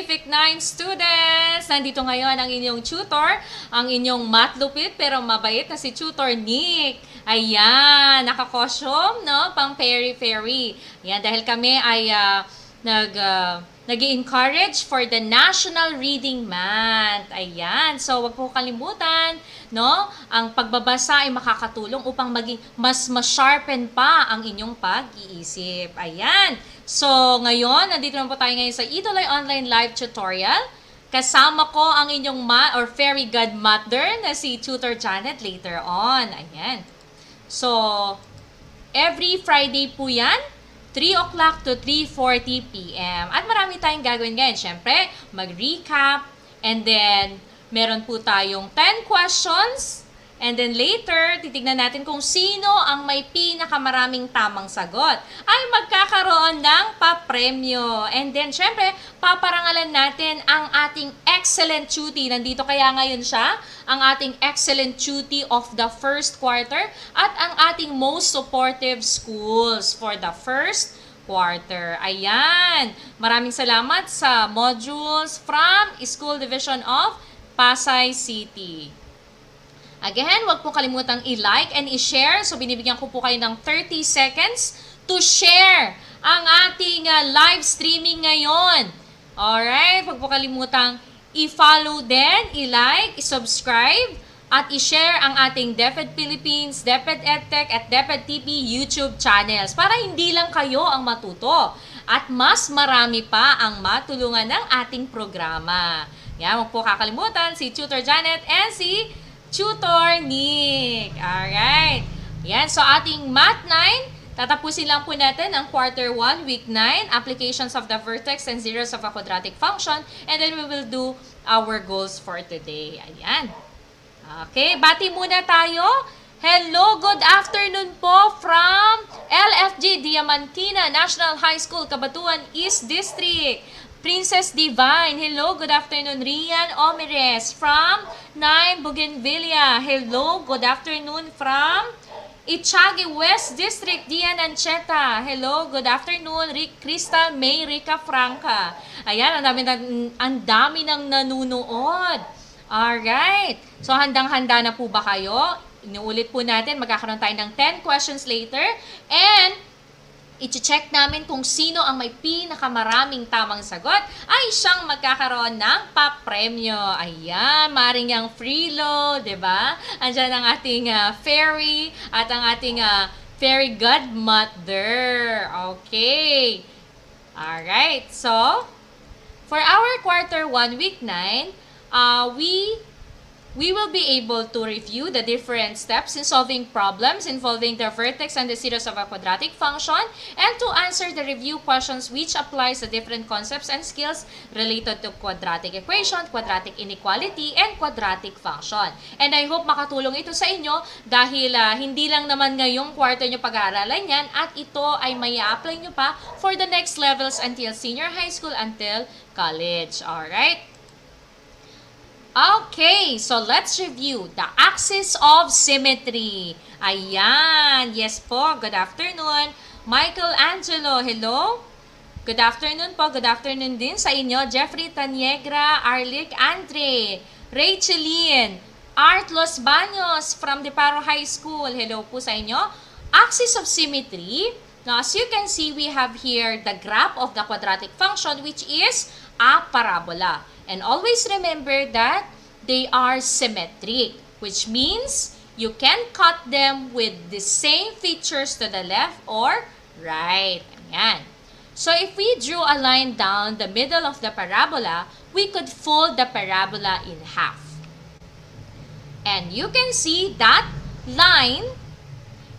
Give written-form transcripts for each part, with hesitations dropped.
Pacific 9 students! Nandito ngayon ang inyong tutor, ang inyong matlupit pero mabait na si Tutor Nick. Ayan, nakakosyom, no? Pang peri-peri. Ayan, dahil kami ay nag-i-encourage for the National Reading Month. Ayan, so wag po kalimutan, no? Ang pagbabasa ay makakatulong upang maging mas ma-sharpen pa ang inyong pag-iisip. Ayan. So, ngayon, nandito na po tayo ngayon sa Idolay Online Live Tutorial. Kasama ko ang inyong fairy godmother na si Tutor Janet later on. Ayan. So, every Friday po yan, 3 o'clock to 3:40 p.m. At marami tayong gagawin ngayon. Siyempre, mag-recap. And then, meron po tayong 10 questions. And then later, titignan natin kung sino ang may pinakamaraming tamang sagot. Ay magkakaroon ng papremyo. And then, syempre, paparangalan natin ang ating excellent tuty. Nandito kaya ngayon siya, ang ating excellent tuty of the first quarter at ang ating most supportive schools for the first quarter. Ayan. Maraming salamat sa modules from School Division of Pasay City. Again, huwag po kalimutang i-like and i-share. So, binibigyan ko po kayo ng 30 seconds to share ang ating live streaming ngayon. Alright? Huwag po kalimutang i-follow din, i-like, i-subscribe, at i-share ang ating DepEd Philippines, DepEd EdTech, at DepEd TV YouTube channels para hindi lang kayo ang matuto at mas marami pa ang matulungan ng ating programa. Yan, huwag po kakalimutan si Tutor Janet and si Tutor Nick. Alright. Yan. So, ating Math 9, tatapusin lang po natin ang Quarter 1, Week 9, Applications of the Vertex and Zeros of a Quadratic Function. And then we will do our goals for today. Ayan. Okay. Bati muna tayo. Hello, good afternoon po from LFG Diamantina National High School, Cabanatuan East District. Princess Divine, hello, good afternoon. Rian Omires from 9 Bougainvillea, hello, good afternoon from Itiagi West District, Dian Ancheta, hello, good afternoon. Crystal May Rica Franca. Ayan, ang dami ng nanunood. Alright, so handang-handa na po ba kayo? Inuulit po natin, magkakaroon tayo ng 10 questions later. And i-check namin kung sino ang may pinakamaraming tamang sagot ay siyang magkakaroon ng papremyo. Ayan, maring yung Freelo, diba? Andyan ang ating fairy at ang ating fairy godmother. Okay. Alright, so, for our quarter 1, week 9, we will be able to review the different steps in solving problems involving the vertex and the zeros of a quadratic function and to answer the review questions which applies the different concepts and skills related to quadratic equation, quadratic inequality, and quadratic function. And I hope makatulong ito sa inyo dahil hindi lang naman ngayong quarter nyo pag-aaralan yan at ito ay may apply nyo pa for the next levels until senior high school, until college. Alright? Okay, so let's review the axis of symmetry. Ayan, yes po, good afternoon. Michael Angelo, hello. Good afternoon po, good afternoon din sa inyo. Jeffrey Taniegra, Arlic Andre, Racheline, Art Los Baños from Deparo High School, hello po sa inyo. Axis of symmetry, now as you can see, we have here the graph of the quadratic function which is a parabola. And always remember that they are symmetric, which means you can cut them with the same features to the left or right. Ayan. So if we drew a line down the middle of the parabola, we could fold the parabola in half. And you can see that line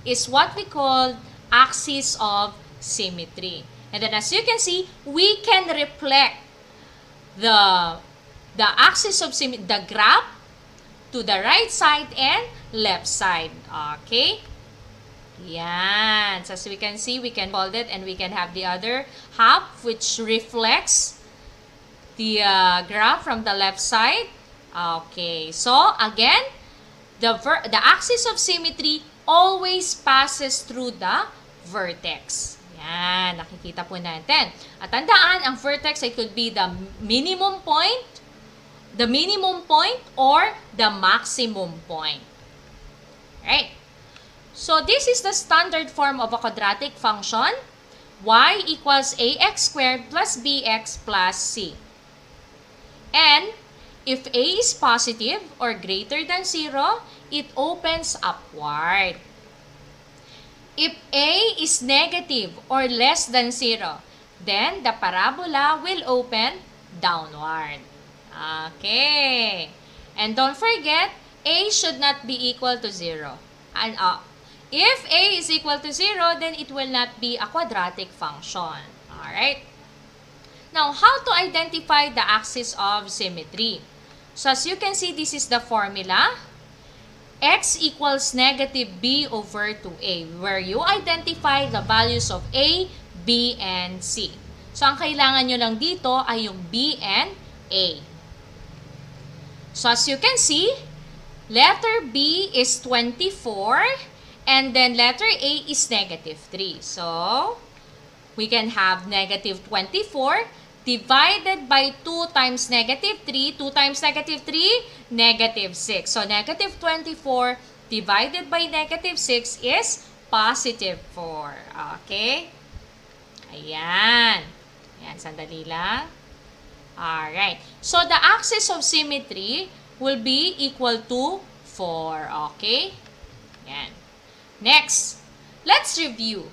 is what we call axis of symmetry. And then as you can see, we can reflect the axis of symmetry, the graph to the right side and left side. Okay? Yan. So as we can see, we can fold it and we can have the other half which reflects the graph from the left side. Okay. So again, the axis of symmetry always passes through the vertex. Ayan, nakikita po natin. At tandaan, ang vertex, it could be the minimum point, or the maximum point. Right? So, this is the standard form of a quadratic function. Y equals ax squared plus bx plus c. And if a is positive or greater than 0, it opens upward. If a is negative or less than 0, then the parabola will open downward. Okay. And don't forget, a should not be equal to 0. And if a is equal to 0, then it will not be a quadratic function. Alright? Now, how to identify the axis of symmetry? So, as you can see, this is the formula. X equals negative b over 2a, where you identify the values of a, b, and c. So, ang kailangan nyo lang dito ay yung b and a. So, as you can see, letter b is 24, and then letter a is negative 3. So, we can have negative 24 divided by 2 times negative 3. 2 times negative 3, negative 6. So, negative 24 divided by negative 6 is positive 4. Okay? Ayan. Ayan, sandali lang. Alright. So, the axis of symmetry will be equal to 4. Okay? Ayan. Next, let's review.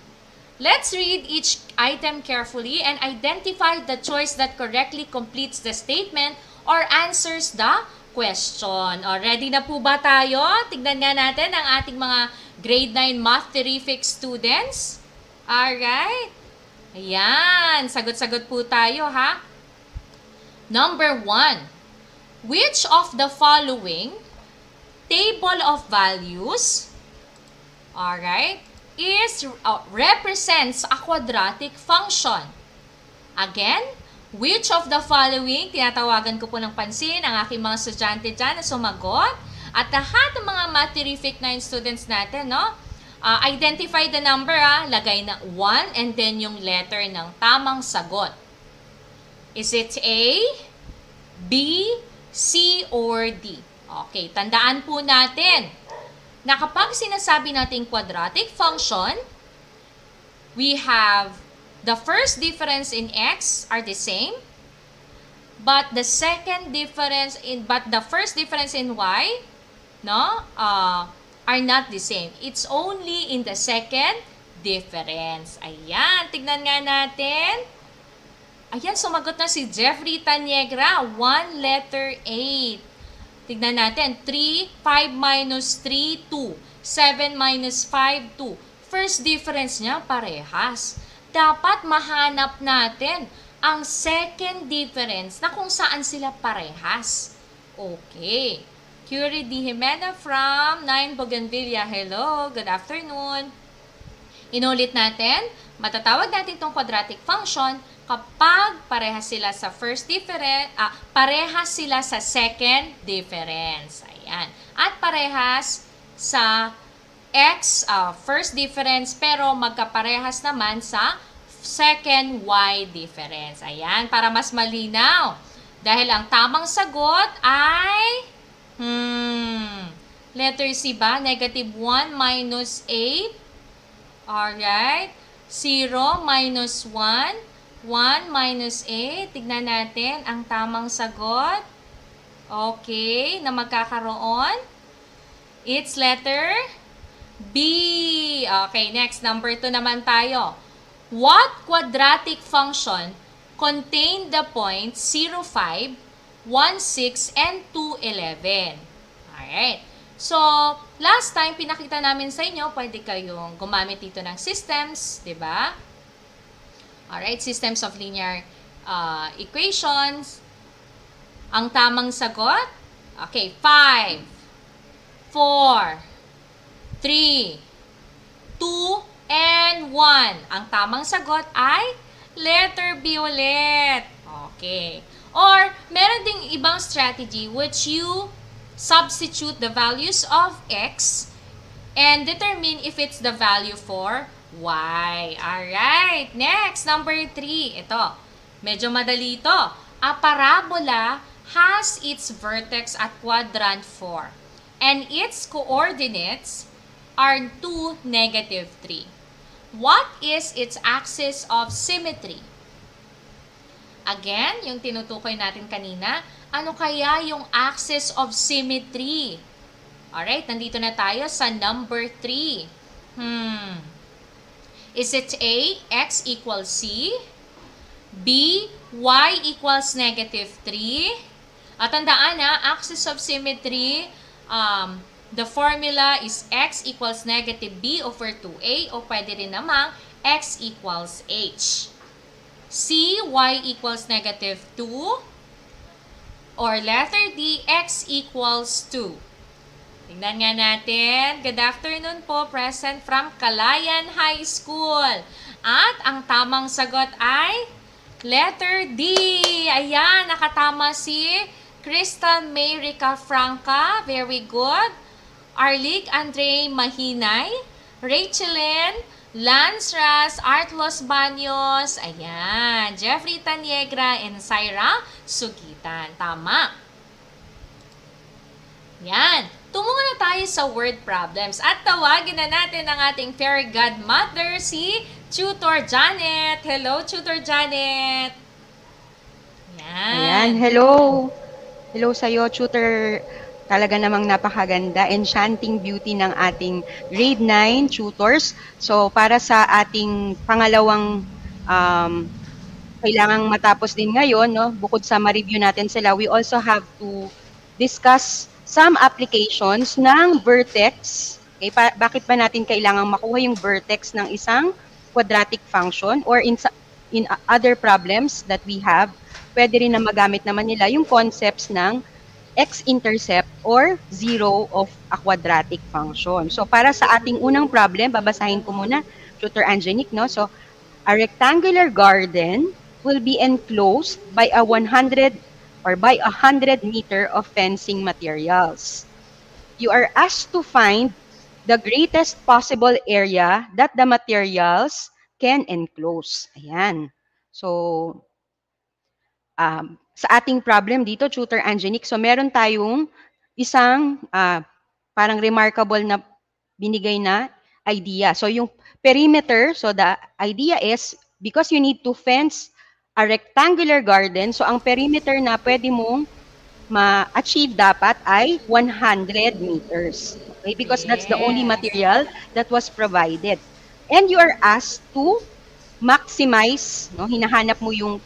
Let's read each item carefully and identify the choice that correctly completes the statement or answers the question. O, ready na po ba tayo? Tignan nga natin ang ating mga grade 9 math terrific students. Alright. Ayan. Sagot-sagot po tayo, ha? Number 1. Which of the following table of values, alright, represents a quadratic function? Again, which of the following, tinatawagan ko po ng pansin ang aking mga estudyante dyan na sumagot. At lahat ng mga Math Terrific 9 students natin, no? Identify the number, lagay na 1 and then yung letter ng tamang sagot. Is it A, B, C, or D? Okay, tandaan po natin na kapag sinasabi natin quadratic function, we have the first difference in x are the same, but the first difference in y, no, are not the same. It's only in the second difference. Ayan, tignan nga natin. Ayan, sumagot na si Jeffrey Taniegra, 1 letter 8. Tignan natin, 3, 5 minus 3, 2. 7 minus 5, 2. First difference niya, parehas. Dapat mahanap natin ang second difference na kung saan sila parehas. Okay. Curie D. Jimena from 9 Bougainvillea. Hello, good afternoon. Inulit natin, matatawag natin itong quadratic function kapag parehas sila sa parehas sila sa second difference. Ayan. At parehas sa x, first difference, pero magkaparehas naman sa second y difference. Ayan, para mas malinaw. Dahil ang tamang sagot ay, letter C ba? Negative 1 minus 8. Alright. 0 minus 1. 1 minus 8. Tignan natin ang tamang sagot. Okay, na magkakaroon. It's letter B. Okay, next. Number 2 naman tayo. What quadratic function contained the points 0, 5, 1, 6, and 2, 11? Alright. So, last time, pinakita namin sa inyo, pwede kayong gumamit dito ng systems, di ba? Alright, systems of linear equations. Ang tamang sagot, okay, 5, 4, 3, 2, and 1. Ang tamang sagot ay letter B ulit. Okay. Or, meron ding ibang strategy which you substitute the values of x and determine if it's the value for Y. Alright. Next, number 3. Ito. Medyo madali ito. A parabola has its vertex at quadrant 4 and its coordinates are 2, -3. What is its axis of symmetry? Again, yung tinutukoy natin kanina, ano kaya yung axis of symmetry? Alright, nandito na tayo sa number 3. Is it A, x equals C? B, y equals -3? At tandaan na, axis of symmetry, the formula is x equals -b over 2a o pwede rin namang x equals h. C, y equals -2 or letter D, x equals 2. Tingnan nga natin. Good afternoon po, present from Calayan High School. At ang tamang sagot ay letter D. Ayan, nakatama si Crystal May Rica Franca. Very good. Arlig Andre Mahinay. Rachelyn Lance Ras, Art Los Baños. Ayan. Jeffrey Taniegra and Syra Sugitan. Tama. Yan. Tumungo na tayo sa word problems at tawagin na natin ang ating fairy godmother, si Tutor Janet. Hello, Tutor Janet. Yan. Ayan, hello. Hello sa'yo, Tutor. Talaga namang napakaganda, enchanting beauty ng ating grade 9 tutors. So, para sa ating pangalawang kailangang matapos din ngayon, no? Bukod sa ma-review natin sila, we also have to discuss some applications ng vertex. Okay, bakit ba natin kailangang makuha yung vertex ng isang quadratic function or in other problems that we have, pwede rin na magamit naman nila yung concepts ng x-intercept or zero of a quadratic function. So, para sa ating unang problem, babasahin ko muna, Tutor Angenic, no? So, a rectangular garden will be enclosed by a 100 meter of fencing materials. You are asked to find the greatest possible area that the materials can enclose. Ayan. So, sa ating problem dito, Tutor Angenic, so meron tayong isang parang remarkable na binigay na idea. So, yung perimeter, so the idea is, because you need to fence a rectangular garden, so ang perimeter na pwede mong ma-achieve dapat ay 100 meters. Okay? Because that's the only material that was provided. And you are asked to maximize, no? Hinahanap mo yung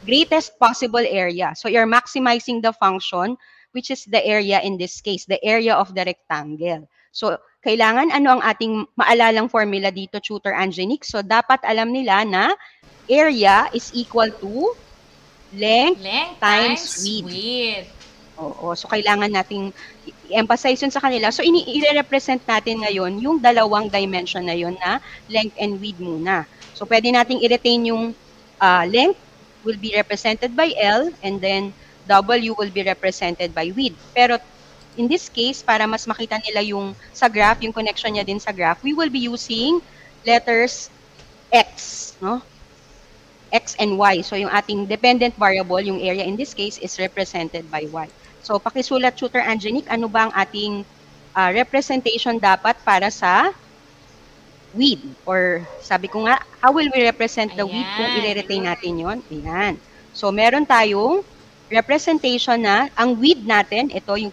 greatest possible area. So you're maximizing the function, which is the area in this case, the area of the rectangle. So, kailangan ano ang ating maalalang formula dito, Tutor Angenic? So, dapat alam nila na area is equal to length times width. Oo, so kailangan nating i-emphasize yun sa kanila. So, i-represent natin ngayon yung dalawang dimension na yun na length and width muna. So, pwede nating i-retain yung length will be represented by L and then W will be represented by width. Pero in this case, para mas makita nila yung sa graph, yung connection niya din sa graph, we will be using letters X, no? X and Y. So, yung ating dependent variable, yung area in this case, is represented by Y. So, pakisulat, Tutor Angenic, ano ba ang ating representation dapat para sa width? Or, sabi ko nga, how will we represent the width kung i-retain natin yon? Ayan. So, meron tayong representation na ang width natin, ito yung,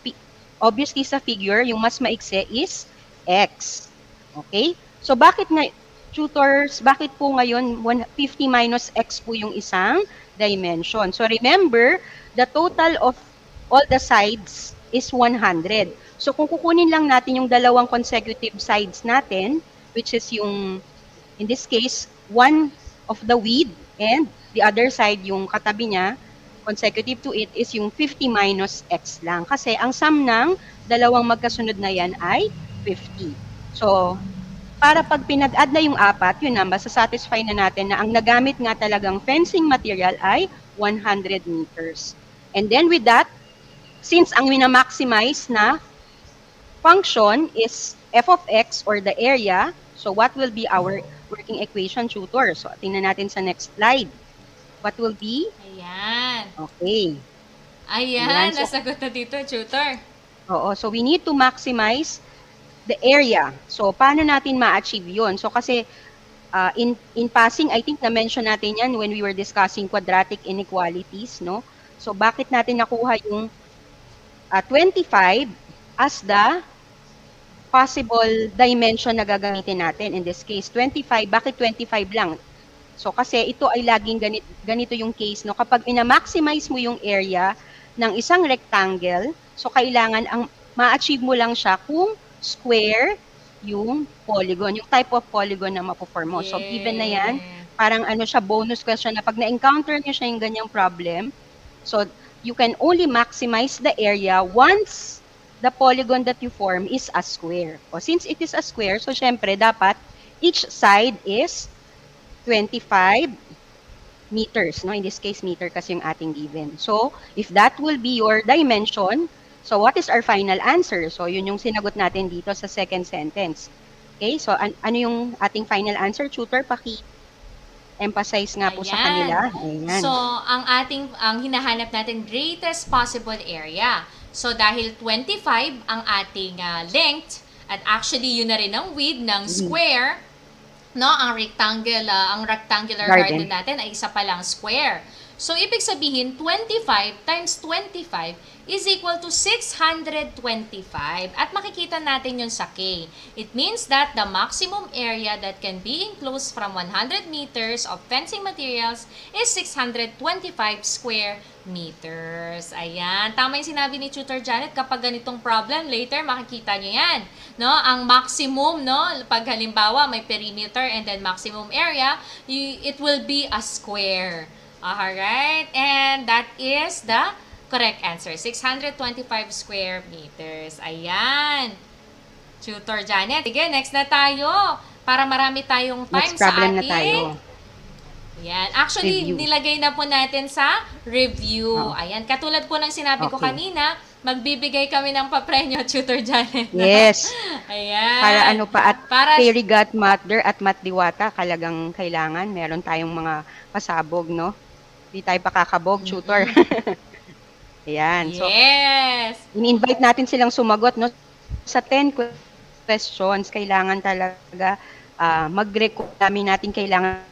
obviously sa figure, yung mas maikse is X. Okay? So, bakit nga, tutors, bakit po ngayon 50 minus x po yung isang dimension? So remember, the total of all the sides is 100. So kung kukunin lang natin yung dalawang consecutive sides natin, which is yung, in this case, one of the width and the other side, yung katabi niya, consecutive to it, is yung 50 minus x lang. Kasi ang sum ng dalawang magkasunod na yan ay 50. So, para pag pinag-add na yung apat, yun na, masasatisfy na natin na ang nagamit nga talagang fencing material ay 100 meters. And then with that, since ang minamaximize na function is f of x or the area, so what will be our working equation, tutor. So, tingnan natin sa next slide. What will be? Ayan. Okay. Ayan, So, nasagot na dito, tutor. Oo, so we need to maximize the area. So, paano natin ma-achieve yun? So, kasi in passing, I think na-mention natin yan when we were discussing quadratic inequalities, no? So, bakit natin nakuha yung 25 as the possible dimension na gagamitin natin? In this case, 25. Bakit 25 lang? So, kasi ito ay laging ganito yung case, no? Kapag ina-maximize mo yung area ng isang rectangle, so kailangan ang ma-achieve mo lang siya kung square yung polygon, yung type of polygon na mapo-form mo. So, given na yan, parang ano siya, bonus question na pag na-encounter niyo siya yung ganyang problem, so, you can only maximize the area once the polygon that you form is a square. O, since it is a square, so syempre, dapat each side is 25 meters, no? In this case, meter kasi yung ating given. So, if that will be your dimension, so what is our final answer? So, yun yung sinagot natin dito sa second sentence. Okay, so ano yung ating final answer? Tutor, paki-emphasize nga po sa kanila. Ayan. So, ang hinahanap natin, greatest possible area. So, dahil 25 ang ating length, at actually yun na rin ang width ng square, no, ang rectangular garden natin ay isa palang square. So, ibig sabihin, 25 times 25 is equal to 625. At makikita natin yun sa K. It means that the maximum area that can be enclosed from 100 meters of fencing materials is 625 square meters. Ayan. Tama yung sinabi ni Tutor Janet. Kapag ganitong problem, later makikita nyo yan. No? Ang maximum, no? Pag halimbawa may perimeter and then maximum area, it will be a square. Alright, and that is the correct answer. 625 square meters. Ayan. Tutor Janet. Sige, next na tayo. Para marami tayong time next problem sa ating... na tayo. Ayan. Actually, Review. nilagay na po natin sa review. Ayan. Katulad po ng sinabi ko kanina, magbibigay kami ng papremyo, Tutor Janet. Yes. Ayan. Para ano pa, at Fairy Godmother at Matdiwata, kailangan meron tayong mga pasabog, no? Hindi tayo pakakabog, tutor. Ayan. So, yes. in-invite natin silang sumagot, no? Sa 10 questions, kailangan talaga mag-recall natin kailangan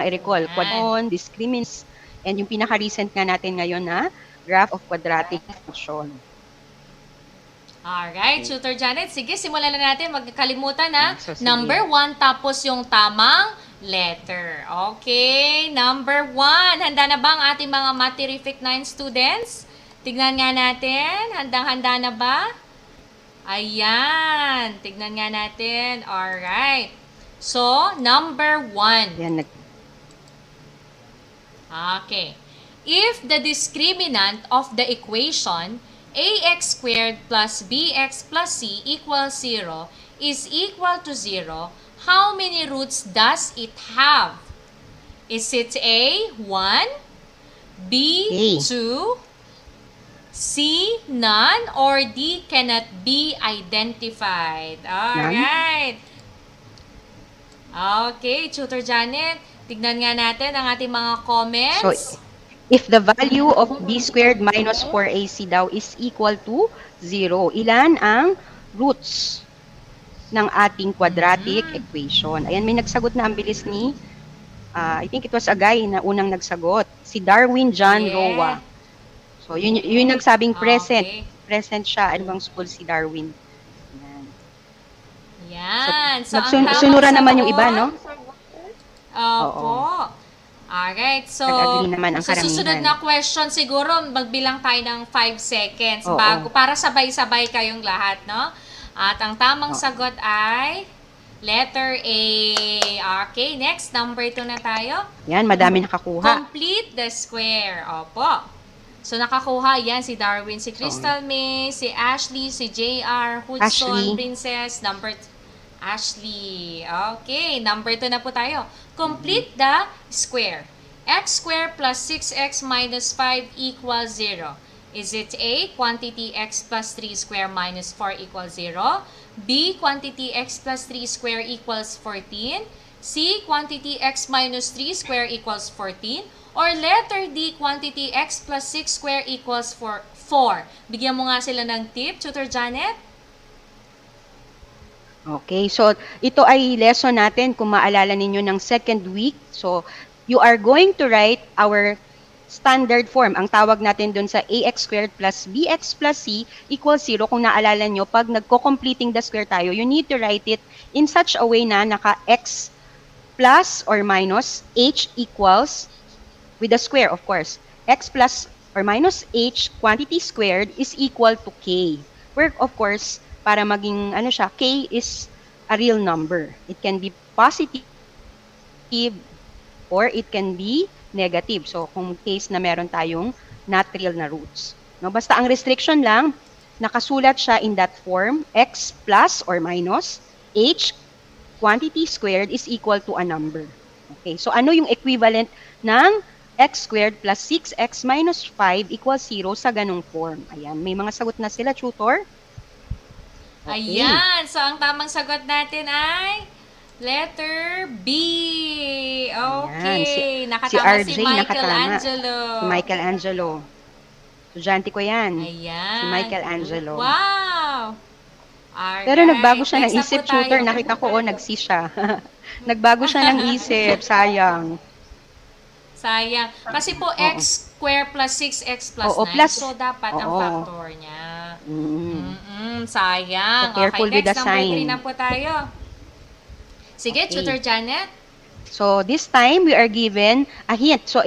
i-recall. Quadron, discriminants, and yung pinaka-recent nga natin ngayon na graph of quadratic function. Alright, Tutor Janet. Sige, simulan na natin. Magkakalimutan na. So, number 1, tapos yung tamang letter. Okay, number 1. Handa na ba ang ating mga Matterific 9 students? Tignan nga natin. Handang-handa na ba? Ayan. Tignan nga natin. Alright. So, number 1. Yan, Okay. If the discriminant of the equation ax squared plus bx plus c equals 0 is equal to 0, how many roots does it have? Is it A, 1, B, 2, C, none, or D, cannot be identified? Alright. Okay, Tutor Janet, tignan nga natin ang ating mga comments. So, if the value of b squared minus 4ac daw is equal to 0, ilan ang roots ng ating quadratic equation? Ayan, may nagsagot na ang bilis ni, I think it was a guy na unang nagsagot, si Darwin John Roa. So, yun nagsabing present. Okay. Present siya. Ano bang school si Darwin? Yan. So, sunura naman yung iba, no? Opo. Alright, so naman ang sa susunod na question siguro magbilang tayo ng 5 seconds para sabay-sabay kayong lahat, no? At ang tamang sagot ay letter A. Okay, next, number 2 na tayo. Yan, madami nakakuha. Complete the square. Opo. So nakakuha yan si Darwin, si Crystal May, si Ashley, si JR, Hudson, Princess, Ashley. Okay, number 2 na po tayo. Complete the square. X squared plus 6x minus 5 equals 0. Is it A, quantity x plus 3 squared minus 4 equals 0? B, quantity x plus 3 square equals 14. C, quantity x minus 3 square equals 14. Or letter D, quantity x plus 6 square equals 4. Bigyan mo nga sila ng tip, Tutor Janet. Okay, so ito ay lesson natin kung maalala ninyo ng second week. So you are going to write our standard form. Ang tawag natin dun sa ax squared plus bx plus c equals 0. Kung naalala nyo, pag nagko-completing the square tayo, you need to write it in such a way na naka x plus or minus h equals, with the square of course, x plus or minus h quantity squared is equal to k. Where of course, para maging ano siya, k is a real number. It can be positive or it can be negative. So, kung case na meron tayong not real na roots. No? Basta ang restriction lang, nakasulat siya in that form, x plus or minus h quantity squared is equal to a number. Okay, so ano yung equivalent ng x squared plus 6x minus 5 equals 0 sa ganung form? Ayan, may mga sagot na sila, tutor. Okay. Ayan, so ang tamang sagot natin ay letter B. Okay. Ayan, Nakatama si RJ, si Michelangelo. Si Michelangelo. Estudyante ko yan. Ayan. Si Michelangelo. Wow! Alright. Pero nagbago siya ng Next na isip, po tayo. tutor. Nakita ko, nag-C siya. Nagbago siya ng isip. Sayang. Sayang. Kasi po, x square plus 6x plus 9. Plus, so, dapat ang factor niya. Sayang. So, careful okay, with the next number sign. 3 na po tayo. Sige, Okay. Tutor Janet. So, this time, we are given a hint. So,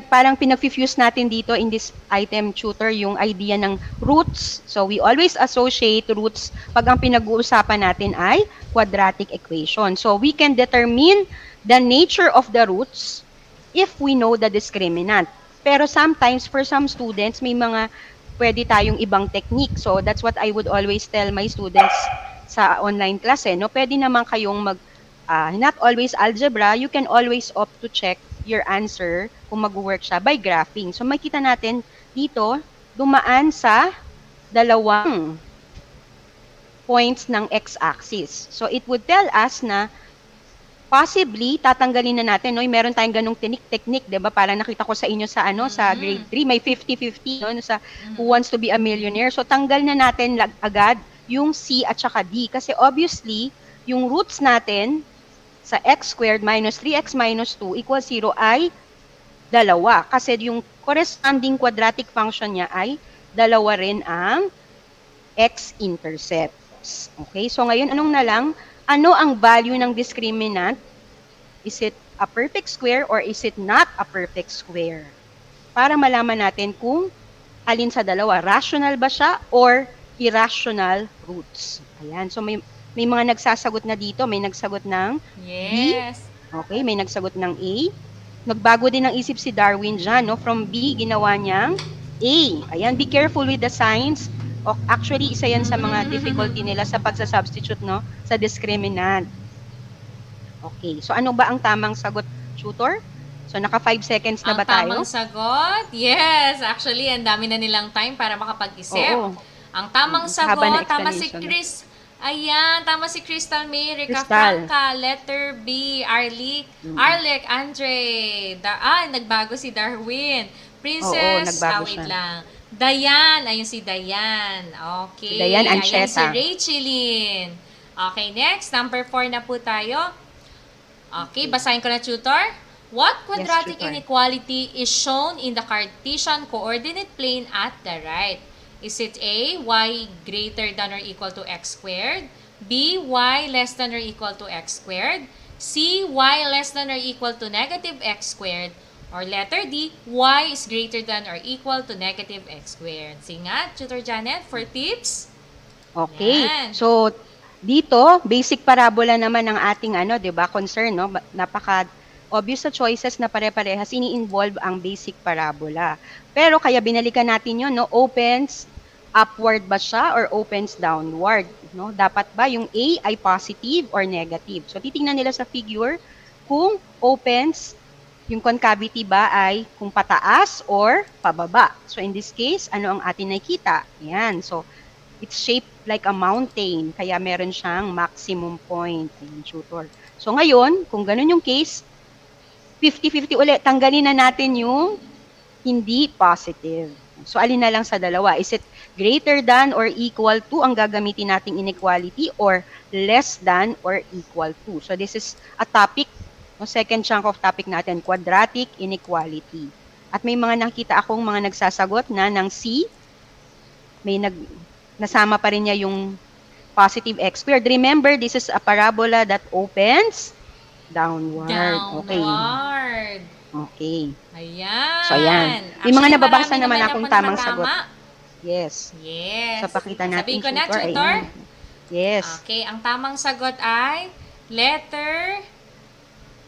parang pinag-fuse natin dito in this item, tutor, yung idea ng roots. So, we always associate roots pag ang pinag-uusapan natin ay quadratic equation. So, we can determine the nature of the roots if we know the discriminant. Pero sometimes, for some students, may mga pwede tayong ibang technique. So, that's what I would always tell my students sa online class. No? Pwede naman kayong not always algebra, you can always opt to check your answer kung mag-work siya by graphing. So, makita natin dito, dumaan sa dalawang points ng x-axis. So, it would tell us na possibly, tatanggalin na natin, no? Meron tayong ganung technique, di ba? Para nakita ko sa inyo sa, sa grade 3, may 50-50, no? Sa Who Wants to be a Millionaire. So, tanggal na natin agad yung C at saka D. Kasi obviously, yung roots natin sa x squared minus 3x minus 2 equals 0 ay dalawa. Kasi yung corresponding quadratic function niya ay dalawa rin ang x-intercepts. Okay? So ngayon, anong na lang? Ano ang value ng discriminant? Is it a perfect square or is it not a perfect square? Para malaman natin kung alin sa dalawa. Rational ba siya or irrational roots? Ayan. So may mga nagsasagot na dito. May nagsagot ng Yes. B. Okay, may nagsagot ng A. Nagbago din ng isip si Darwin dyan. No? From B, ginawa niyang A. Ayan, be careful with the signs. Actually, isa yan sa mga difficulty nila sa pagsasubstitute, no? Sa discriminant. Okay, so ano ba ang tamang sagot, tutor? So, naka 5 seconds na ba tayo? Ang tamang sagot? Yes. Actually, ang dami na nilang time para makapag-isip. Oo. Ang tamang Haba sagot, ng tama si explanation. Chris. Ayan, tama si Crystal May, Rica Crystal. Franca, letter B, Arlec, Andre, nagbago si Darwin. Princess, nagbago wait siya. lang. Dayan, ayun si Dayan. Okay. Si Dayan Ayan Ancheta. si Rachelyn. Okay, next, number 4 na po tayo. Okay, basahin ko na, tutor. What quadratic tutor. inequality is shown in the Cartesian coordinate plane at the right? Is it A, y greater than or equal to x squared? B, y less than or equal to x squared? C, y less than or equal to negative x squared? Or letter D, y is greater than or equal to negative x squared. Sige nga, Tutor Janet, for tips. Okay. Yan. So, dito, basic parabola naman ang ating concern, no? Napaka obvious sa choices na pare-parehas, ini-involve ang basic parabola. Pero kaya binalikan natin 'yon, no? Opens upward ba siya or opens downward, no? Dapat ba yung A ay positive or negative? So titingnan nila sa figure kung opens, yung concavity ba ay kung pataas or pababa. So in this case, ano ang atin nakikita? Yan. So It's shaped like a mountain, kaya meron siyang maximum point. Ayan, tutor. So ngayon, kung ganun yung case, 50-50 ulit, tanggalin na natin yung hindi positive. So alin na lang sa dalawa? Is it greater than or equal to ang gagamitin nating inequality or less than or equal to? So this is a topic, no, second chunk of topic natin, quadratic inequality. At may mga nakita akong mga nagsasagot na ng C, may nasama pa rin niya yung positive x squared. Remember, this is a parabola that opens downward. Downward. Okay. Ayan. So, ayan. May mga nababasa naman akong tamang sagot. Yes. Yes. So, pakita natin, sabihin ko na, tutor? Ayan. Yes. Okay, ang tamang sagot ay letter.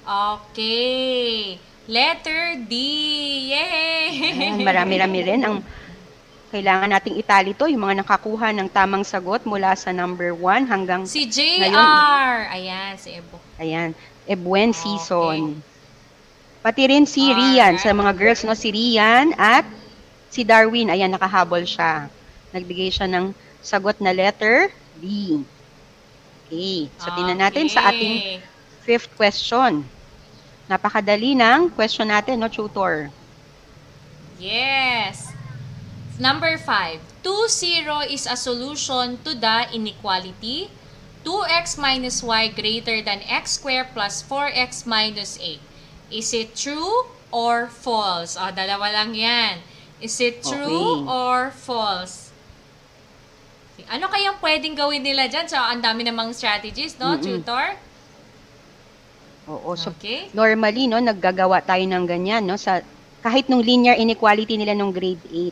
Okay. Letter D. Yay! Ayan, marami-rami rin ang kailangan nating itali to, yung mga nakakuha ng tamang sagot mula sa number 1 hanggang si JR. ngayon. Ayan, si Ebo. Ayan. Ebuen Season. Pati rin si Rian, sa mga girls, no, si Rian at si Darwin. Ayan, nakahabol siya. Nagbigay siya ng sagot na letter D. Okay. So, tingnan natin sa ating 5th question. Napakadali ng question natin, no, tutor? Yes. Number 5. 2, 0 is a solution to the inequality 2x minus y greater than x squared plus 4x minus 8. Is it true or false? O, dalawa lang yan. Is it true or false? Ano kayang pwedeng gawin nila dyan? So, ang dami namang strategies, no, tutor? Oo. So, normally, no, naggagawa tayo ng ganyan, no, sa, kahit nung linear inequality nila nung grade 8.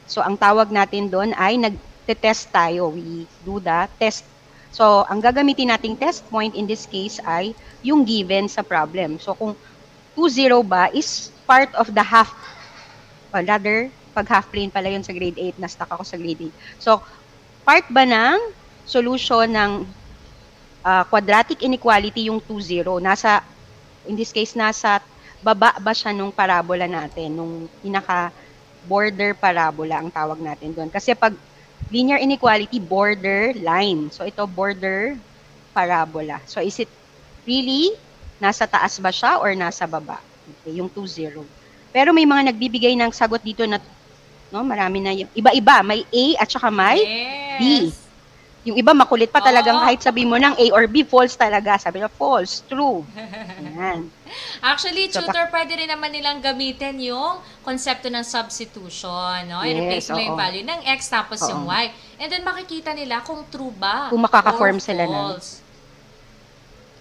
So, ang tawag natin doon ay nag-test tayo. We do the test. So, ang gagamitin nating test point in this case ay yung given sa problem. So, kung 2-0 ba is part of the half, or rather, pag half plane pala yun sa grade 8, na-stuck ako sa grade 8. So, part ba ng solution ng quadratic inequality yung 2-0? Nasa, in this case, nasa baba ba siya nung parabola natin, nung pinaka-border parabola ang tawag natin doon? Kasi pag linear inequality, border line. So, ito, border parabola. So, is it really nasa taas ba siya or nasa baba? Okay, yung 2-0. Pero may mga nagbibigay ng sagot dito na, no, marami na, iba-iba. May A at saka may B. Yung iba makulit pa talagang kahit sabi mo ng A or B, false talaga. Sabi na false, true. Ayan. Actually, tutor, pwede rin naman nilang gamitin yung konsepto ng substitution. No? I-replace nila yung value ng X tapos yung Y. And then makikita nila kung true ba kung makaka-form sila na.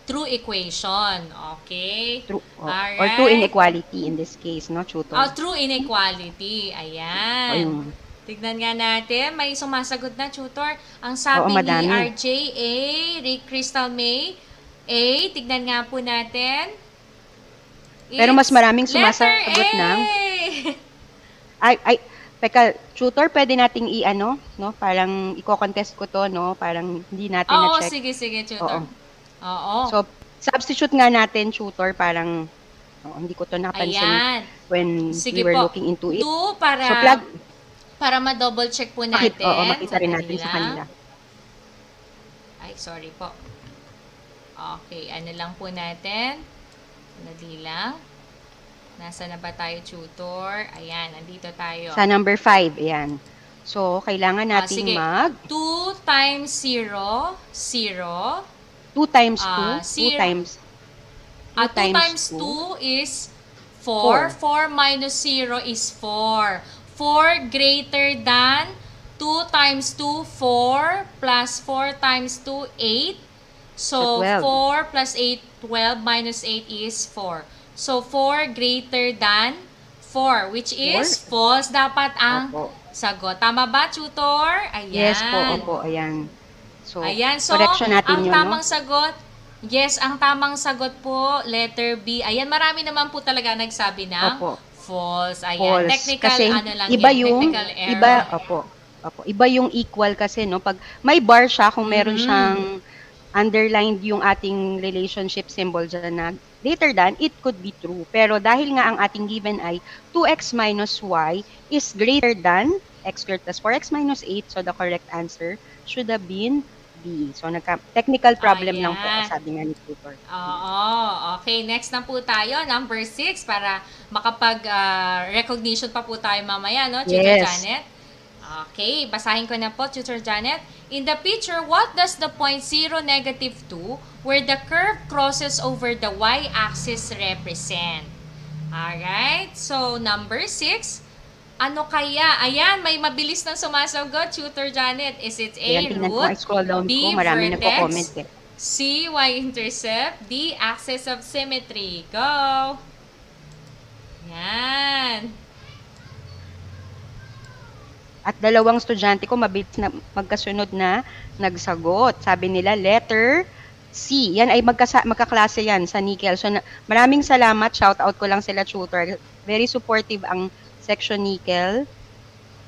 True equation. Okay? True, or true inequality in this case, no, tutor? True inequality. Ayan. Tignan nga natin. May sumasagot na, tutor. Ang sabi ni RJ A, Rick Crystal May A. Tignan nga po natin. Pero mas maraming sumasagot ng teka, tutor, pwede nating i-ano, no? Parang i-contest ko to, no? Parang hindi natin na-check. Sige, tutor. Oo. So, substitute nga natin, tutor, parang hindi ko to napansin when we were looking into it. Para ma-double check po natin. Makita rin natin sa kanila. Ay, sorry po. Okay, ano lang po natin. Dali lang. Nasa na ba tayo, tutor? Ayan, nandito tayo. Sa number 5, ayan. So, kailangan natin 2 times 0, 0. 2 times 2, 2 times 2 is 4. 4 minus 0 is 4. 4 greater than 2 times 2, 4 plus 4 times 2, 8. So, 4 plus 8, 12 minus 8 is 4. So, 4 greater than 4, which is false. Dapat ang sagot. Tama ba, tutor? Ayan. Yes po, ayan. So, ayan. So, correction natin ang tamang sagot, yes, ang tamang sagot po, letter B. Ayan, marami naman po talaga nagsabi ng false. Ayan, technical, kasi lang iba yan, yung, technical error. Iba yung equal kasi, no? Pag may bar siya, kung meron siyang underlined yung ating relationship symbol dyan na greater than, it could be true. Pero dahil nga ang ating given ay 2x minus y is greater than x squared plus 4x minus 8. So, the correct answer should have been B. So, technical problem lang po, Ayan. sabi nga ni tutor. Oo. Okay, next na po tayo. Number 6 para makapag-recognition pa po tayo mamaya, no, Tutor Yes. Janet? Okay, basahin ko na po, Tutor Janet. In the picture, what does the point 0, negative 2, where the curve crosses over the y-axis represent? Alright, so number 6, ano kaya? Ayan, may mabilis na sumasagot, Tutor Janet. Is it A, Ayan, tingnan ko, root, scroll down B, ko, marami vertex, nagko-comment eh. C, y-intercept, D, axis of symmetry. Go! Yan. At dalawang estudyante ko mabilis na magkasunod na nagsagot. Sabi nila letter C. Yan ay magkaklase yan sa nickel. So maraming salamat. Shout out ko lang sila tutor. Very supportive ang section nickel.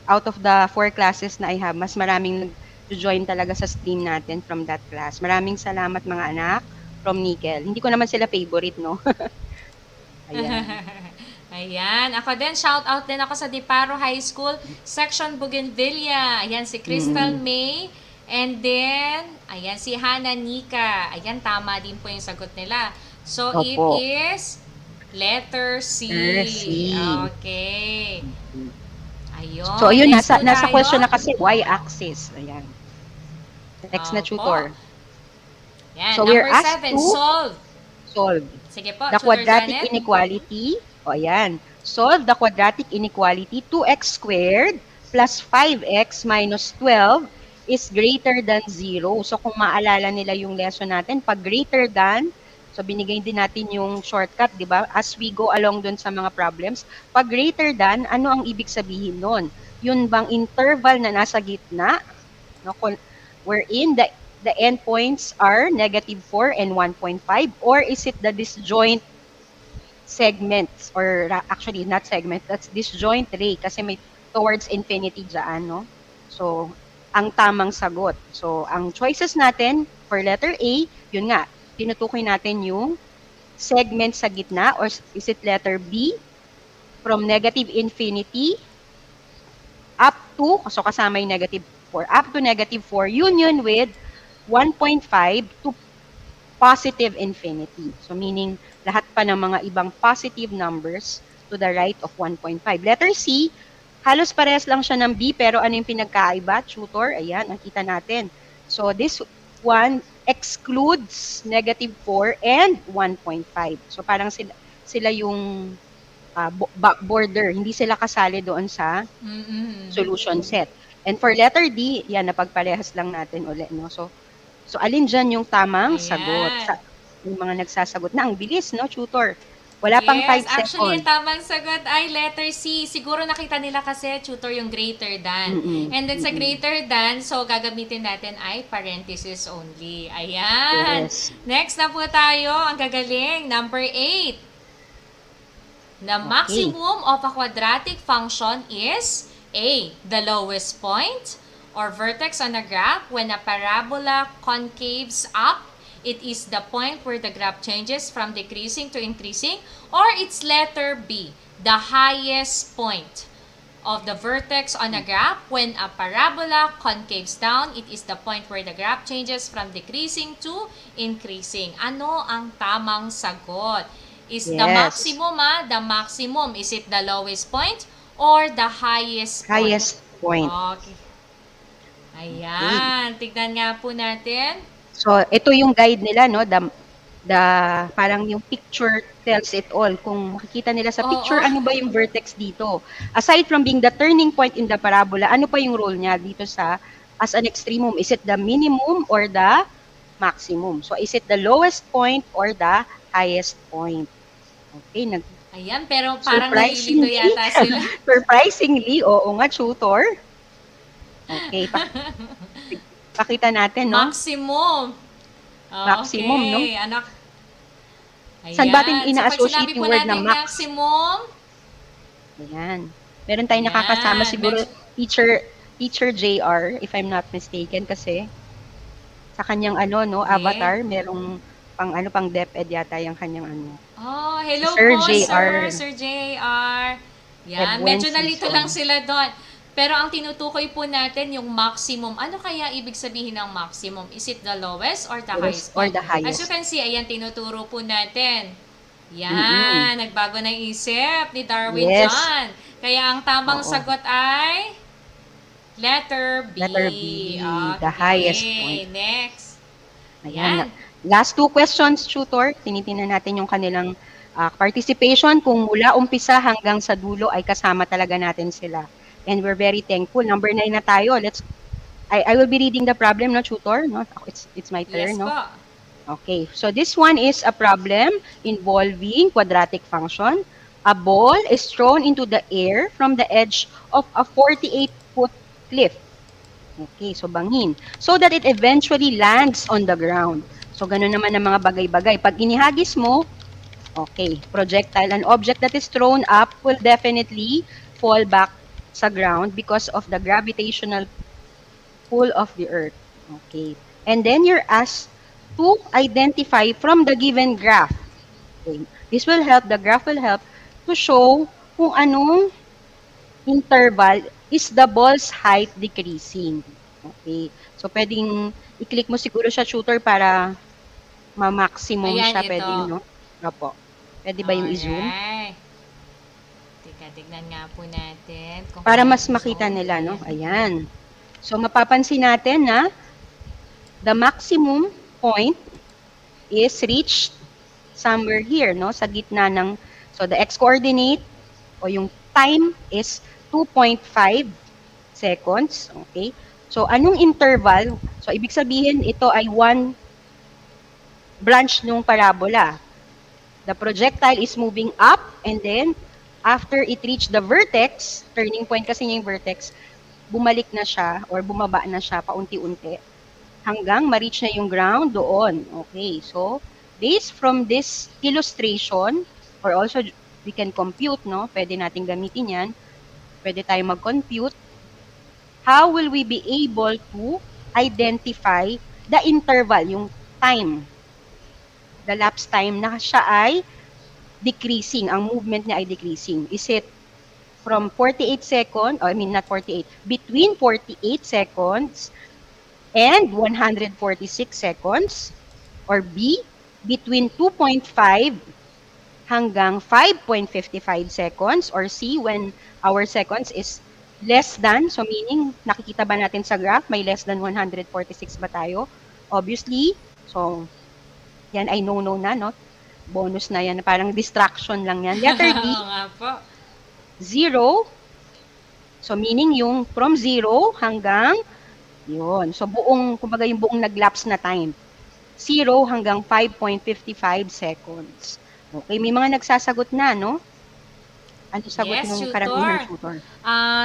Out of the 4 classes na I have, mas maraming nag-join talaga sa stream natin from that class. Maraming salamat mga anak from nickel. Hindi ko naman sila favorite, no? Ayan. Ayan. Ako din, shout out din ako sa Diparo High School, Section Bougainvillea. Ayan, si Crystal May. And then, ayan, si Hannah Nika. Ayan, tama din po yung sagot nila. So, Opo. it is letter C. C. Okay. Ayun. So, ayun, Next nasa po tayo. question na kasi y-axis. Ayan. Next na Opo. tutor. Yan, So, we're number asked 7, to solve. Solve. Sige po, The Tutor quadratic Janet. inequality. O, ayan. Solve the quadratic inequality 2x squared plus 5x minus 12 is greater than 0. So, kung maalala nila yung lesson natin, pag greater than, so binigay din natin yung shortcut, di ba? As we go along dun sa mga problems, pag greater than, ano ang ibig sabihin nun? Yun bang interval na nasa gitna, no, wherein the endpoints are negative 4 and 1.5, or is it the disjoint segments, or actually not segment, that's disjoint ray kasi may towards infinity dyan, no? So, ang tamang sagot. So, ang choices natin for letter A, yun nga, tinutukoy natin yung segment sa gitna, or is it letter B, from negative infinity up to, so kasama yung negative 4, up to negative 4, union with 1.5 to positive infinity. So, meaning, lahat pa ng mga ibang positive numbers to the right of 1.5. Letter C, halos parehas lang siya ng B, pero ano yung pinagkaiba? Tutor, ayan, nakita natin. So, this one excludes negative 4 and 1.5. So, parang sila yung border. Hindi sila kasali doon sa solution set. And for letter D, yan, napagparehas lang natin ulit, no? So alin dyan yung tamang sagot? Yung mga nagsasagot na, ang bilis, no, tutor? Wala pang 5 seconds. Actually, yung tamang sagot ay letter C. Siguro nakita nila kasi, tutor, yung greater than. And then sa greater than, so gagamitin natin ay parenthesis only. Ayan. Yes. Next na po tayo. Ang gagaling. Number 8. The maximum of a quadratic function is A, the lowest point or vertex on a graph when a parabola concaves up. It is the point where the graph changes from decreasing to increasing, or it's letter B, the highest point of the vertex on a graph when a parabola concaves down. It is the point where the graph changes from decreasing to increasing. Ano ang tamang sagot? Is the maximum, the maximum, is it the lowest point or the highest point? Highest point. Okay. Ayan. Tignan nga po natin. So, ito yung guide nila, no? Parang yung picture tells it all. Kung makikita nila sa picture, ano ba yung vertex dito? Aside from being the turning point in the parabola, ano pa yung role niya dito as an extremum? Is it the minimum or the maximum? So, is it the lowest point or the highest point? Okay, ayan, pero parang nalilito yata sila. Surprisingly, oo nga, tutor. Okay, pakita natin, no? Maximum. Maximum, okay. No? Anak. Ayan. Saan ba natin ina-associate yung word na max? Maximum. Ayan. Meron tayong nakakasama siguro, teacher JR, if I'm not mistaken, kasi sa kanyang avatar, merong pang DepEd yata yung kanyang Oh, hello Sir po, JR. Sir JR. Yan, Edwin medyo nalito lang sila doon. Pero ang tinutukoy po natin yung maximum. Ano kaya ibig sabihin ng maximum? Is it the lowest or the highest Or point? the As highest. you can see, ayan, tinuturo po natin. Yan, nagbago na yung isip ni Darwin Yes. John. Kaya ang tamang Oo. sagot ay letter B. Letter B, the highest point. Next. Ayan. Last two questions, tutor. Tinitingnan natin yung kanilang participation. Kung mula umpisa hanggang sa dulo ay kasama talaga natin sila. And we're very thankful. Number 9 na tayo. I will be reading the problem, no, tutor? No? It's my turn, Yes no? po. Okay, so this one is a problem involving quadratic function. A ball is thrown into the air from the edge of a 48-foot cliff. Okay, so bangin. So that it eventually lands on the ground. So ganun naman ang mga bagay-bagay. Pag inihagis mo, okay, projectile, an object that is thrown up will definitely fall back sa ground because of the gravitational pull of the earth. Okay, and then you're asked to identify from the given graph. Okay. This will help, the graph will help to show kung anong interval is the ball's height decreasing. Okay. So, pwedeng i-click mo siguro siya, tutor, para ma-maximum Ayan, siya. ito. Pwede, no? Opo. Pwede ba yung i-zoom? Alright. Teka, tignan nga po natin. Para mas makita nila, no? Ayan. So, mapapansin natin na the maximum point is reached somewhere here, no? Sa gitna ng, so the x-coordinate o yung time is 2.5 seconds, okay? So, anong interval? So, ibig sabihin, ito ay one branch ng parabola. The projectile is moving up and then, after it reach the vertex, turning point kasi niya yung vertex, bumalik na siya or bumaba na siya paunti-unti hanggang ma-reach na yung ground doon. Okay, so based from this illustration, or also we can compute, no? Pwede natin gamitin yan. Pwede tayo mag-compute. How will we be able to identify the interval, yung time, the lapse time na siya ay decreasing, ang movement niya ay decreasing? Is it from 48 seconds, I mean not 48, between 48 seconds and 146 seconds, or B, between 2.5 hanggang 5.55 seconds, or C, when our seconds is less than, so meaning, nakikita ba natin sa graph, may less than 146 ba tayo? Obviously, so, yan ay no-no na, no? Bonus na yan, parang distraction lang yan. Letter D, Oo nga po. 0, so meaning yung from 0 hanggang yun. So, kumbaga yung buong nag-lapse na time. 0 hanggang 5.55 seconds. Okay, may mga nagsasagot na, no? Ano sagot Yes, ng tutor. karamihan, tutor?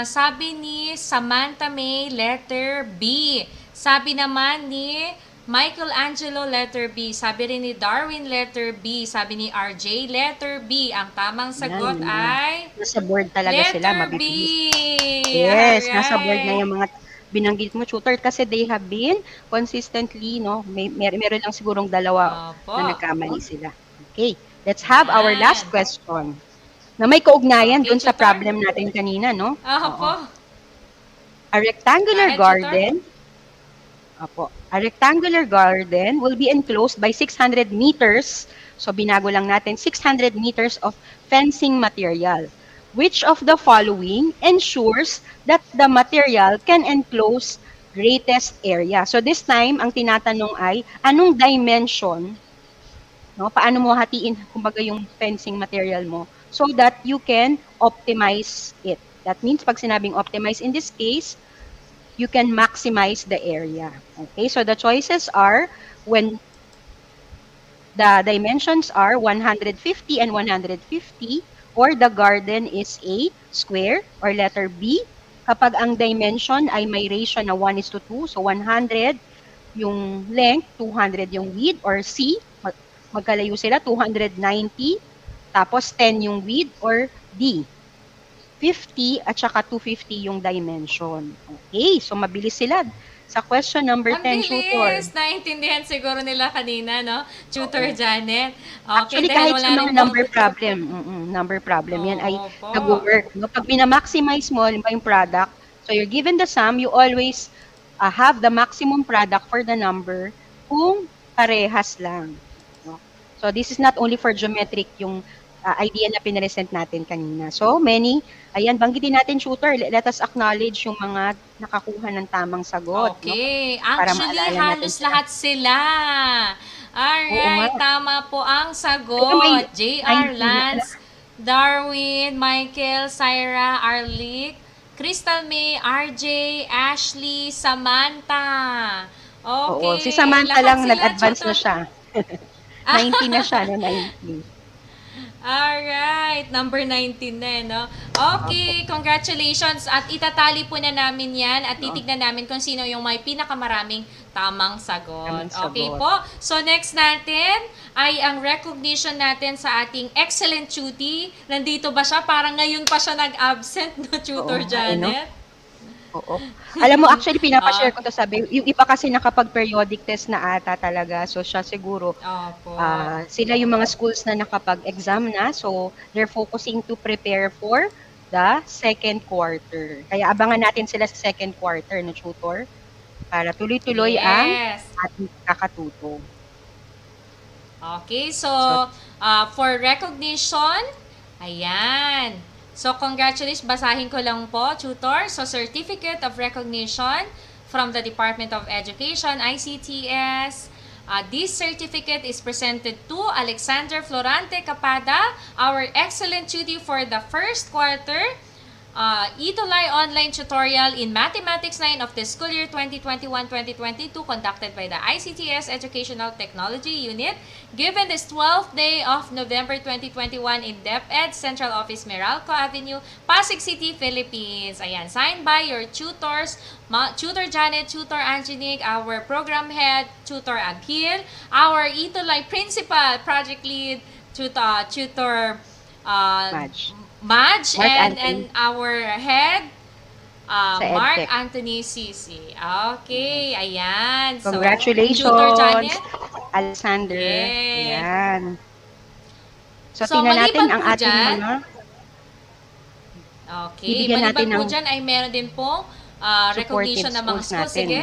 Sabi ni Samantha May, letter B. Sabi naman ni Michelangelo, letter B. Sabi rin ni Darwin, letter B. Sabi ni RJ, letter B. Ang tamang sagot Yan, ay nasa board talaga sila, letter B. mabibilis. Yes, Alright. nasa board na yung mga binanggit mo, tutor, kasi they have been consistently, no? Meron lang sigurong dalawa Opo. na nagkamali sila. Okay, let's have our Yan. last question. Na may kaugnayan Okay, dun sa tutor. problem natin kanina, no? Opo. A rectangular Go ahead, garden, a rectangular garden will be enclosed by 600 meters. So binago lang natin, 600 meters of fencing material. Which of the following ensures that the material can enclose greatest area? So this time, ang tinatanong ay, anong dimension, no? Paano mo hatiin, kumbaga, yung fencing material mo so that you can optimize it. That means, pag sinabing optimize, in this case, you can maximize the area. Okay, so the choices are, when the dimensions are 150 and 150, or the garden is a square, or letter B, kapag ang dimension ay may ratio na 1:2, so 100 yung length, 200 yung width, or C, magkalayo sila, 290, tapos 10 yung width, or D, 50 at saka 250 yung dimension. Okay, so mabilis sila. Sa question number 10, tutor. Mabilis. Naintindihan siguro nila kanina, no? Tutor Janet. Okay, Actually, dahil kahit wala sa mga rin number problem, yan ay Opo. nag-work. No? Pag minamaximize mo, yung product, So you're given the sum, you always have the maximum product for the number kung parehas lang. No? So this is not only for geometric yung idea na pinresent natin kanina. So many, ayan, banggitin natin, tutor, let us acknowledge yung mga nakakuha ng tamang sagot. Okay. No? Para Actually, maalala natin halos sila. lahat sila. Alright, tama po ang Pero may sagot. JR, 19 Lance, Darwin, Michael, Syra, Arlic, Crystal May, RJ, Ashley, Samantha. Okay. Oo, si Samantha lahat lang sila, nag-advance na tutor. siya. 19 na siya, no? 19. Alright, number 19 na, no? Okay, congratulations. At itatali po na namin yan at titignan namin kung sino yung may pinakamaraming tamang sagot. Tamang sagot. Okay po? So next natin ay ang recognition natin sa ating excellent tutor. Nandito ba siya? Parang ngayon pa siya nag-absent, no, Tutor Oo, Janet? Oo. Alam mo, actually, pinapashare ko to sabi. Yung iba kasi nakapag-periodic test na ata talaga. So, siya siguro, Opo. sila yung mga schools na nakapag-exam na. So, they're focusing to prepare for the second quarter. Kaya abangan natin sila sa second quarter na tutor para tuloy-tuloy ang Yes. ating kakatuto. Okay, so for recognition, ayan. So congratulations, basahin ko lang po, tutor. So Certificate of Recognition from the Department of Education, ICTS. This certificate is presented to Alexander Florante Capada, our excellent tutor for the first quarter. Itulay online tutorial in Mathematics 9 of the school year 2021-2022 conducted by the ICTS Educational Technology Unit given this 12th day of November 2021 in DepEd Central Office, Meralco Avenue, Pasig City, Philippines. Ayan, signed by your tutors, Tutor Janet, Tutor Angenic, our program head, Tutor Aghil, our Itulay principal, project lead, Tutor Madge and our head, Mark EdTech. Anthony Sisi. Okay, ayan. Congratulations, So, Tutor Janet. Alexander. Yes. Ayan. So, So, tingnan natin maliban ang po ating dyan, mga... Okay, Bibigyan maliban natin po ng dyan ay meron din po recognition ng mga schools schools. natin. Sige,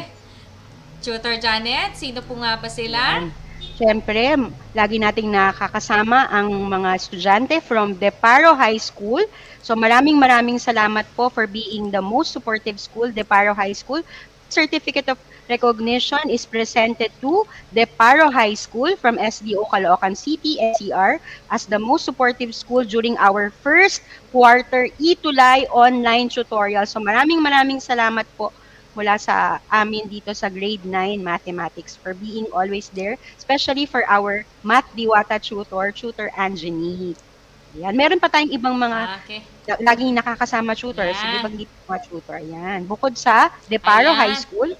Tutor Janet, sino po nga ba sila? Ayan. Siyempre, lagi nating nakakasama ang mga estudyante from Deparo High School. So maraming salamat po for being the most supportive school, Deparo High School. Certificate of Recognition is presented to Deparo High School from SDO Caloocan City, SCR, as the most supportive school during our first quarter Itulay online tutorial. So maraming salamat po mula sa amin dito sa grade 9 mathematics for being always there, especially for our math diwata tutor, Tutor Angenique. Yan. Meron pa tayong ibang mga laging nakakasama tutor. Sige, banggit mga tutor. Yan. Bukod sa Deparo High School,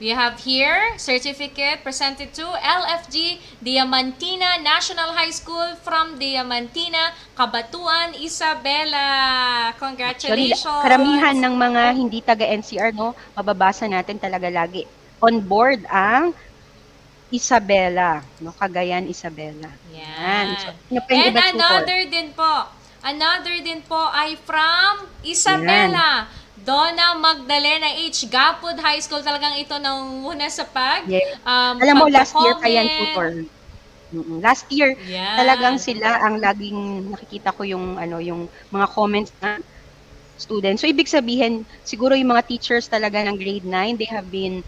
we have here certificate presented to LFG Diamantina National High School from Diamantina, Cabatuan, Isabela. Congratulations! Actually, karamihan ng mga hindi taga-NCR, no, mababasa natin talaga lagi. On board ang Isabela, no, Cagayan, Isabela. Yan. So, and another din po ay from Isabela. Yan. Donna Magdalena H. Gapud High School. Talagang ito nanguna sa alam mo, last year pa yan, tutor. Last year, talagang sila ang laging nakikita ko yung mga comments na students. So, ibig sabihin, siguro yung mga teachers talaga ng grade 9, they have been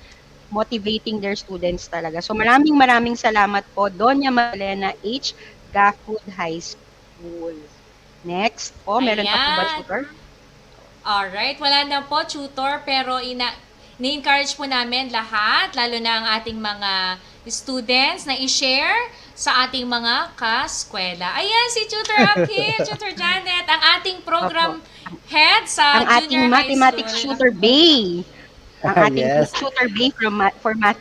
motivating their students talaga. So, maraming salamat po, Donna Magdalena H. Gapud High School. Next po, meron pa po ba, tutor? Alright, wala na po, tutor, pero ni-encourage po namin lahat, lalo na ang ating mga students na i-share sa ating mga kaskwela. Ayan, si Tutor Aghil, Tutor Janet, ang ating program head sa ang Junior ating High Mathematics School. Tutor Bay. Ang ating Tutor Bay for Math.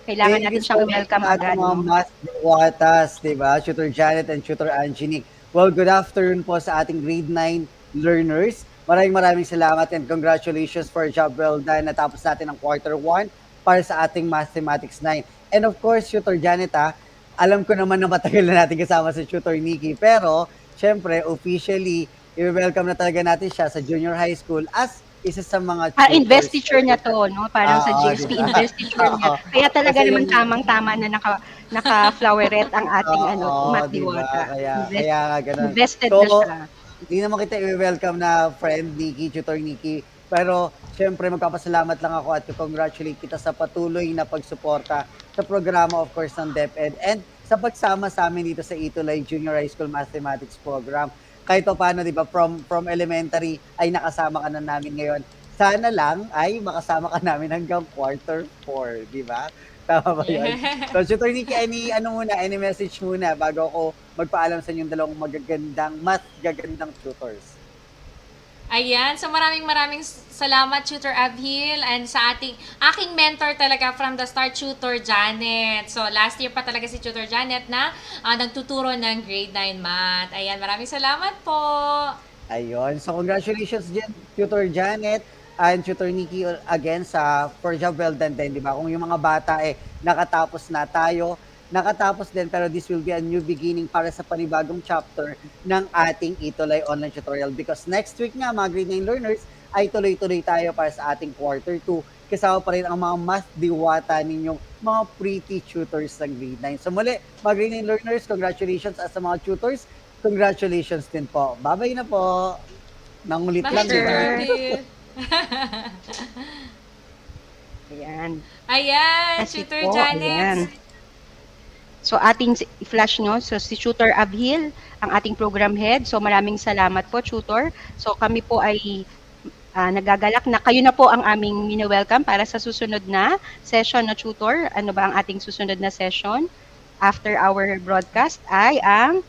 Kailangan natin siyang welcome agad. Mga math diwatas, diba? Tutor Janet and Tutor Angenique. Well, good afternoon po sa ating grade 9 learners. Maraming salamat and congratulations for a job well done. Natapos natin ang quarter 1 para sa ating Mathematics 9. And of course, Tutor Janet, alam ko naman na matagal na natin kasama si Tutor Nikki. Pero, syempre, officially, i-welcome na talaga natin siya sa junior high school as isa sa mga tutors. Investiture na to, no? Parang sa JSP, diba? investiture niya. Kaya talaga Kasi naman yung- tamang-tama na naka-floweret ang ating Matt diba? Diwata. Kaya nga ganun. Invested So, na siya. hindi naman kita i-welcome na friend Nikki, tutor Nikki. Pero, syempre, magpapasalamat lang ako at congratulate kita sa patuloy na pagsuporta sa programa, of course, ng DepEd and sa pagsama sa amin dito sa Itulay Junior High School Mathematics Program. Kahit pa paano, di ba, from elementary ay nakasama ka na namin ngayon. Sana lang ay makasama ka namin hanggang quarter 4, di ba? Tama ba yun? So, Tutor Nikki, any message muna bago ako magpaalam sa inyong dalawang mas gagandang tutors? Ayan, so maraming salamat Tutor Abhil and sa aking mentor talaga from the start, Tutor Janet. So last year pa talaga si Tutor Janet na nagtuturo ng grade 9 math. Ayan, maraming salamat po. Ayun, so congratulations dyan, Tutor Janet and Tutor Nikki again for job well done din, di ba? Kung yung mga bata nakatapos na tayo, nakatapos din, pero this will be a new beginning para sa panibagong chapter ng ating Itulay Online Tutorial because next week nga, mga grade 9 learners, ay tuloy-tuloy tayo para sa ating quarter 2. Kasama pa rin ang mga Math Diwata ninyong mga pretty tutors ng grade 9. So muli, mga grade 9 learners, congratulations at sa mga tutors, congratulations din po. Bye-bye na po. Nangulit lang, di ba? Ayan. Ayan, Tutor Janet. Ayan. So ating i-flash nyo, so si Tutor Abhil, ang ating program head. So maraming salamat po, Tutor. So kami po ay nagagalak na kayo na po ang aming mini-welcome para sa susunod na session na Tutor. Ano ba ang ating susunod na session? After our broadcast ay ang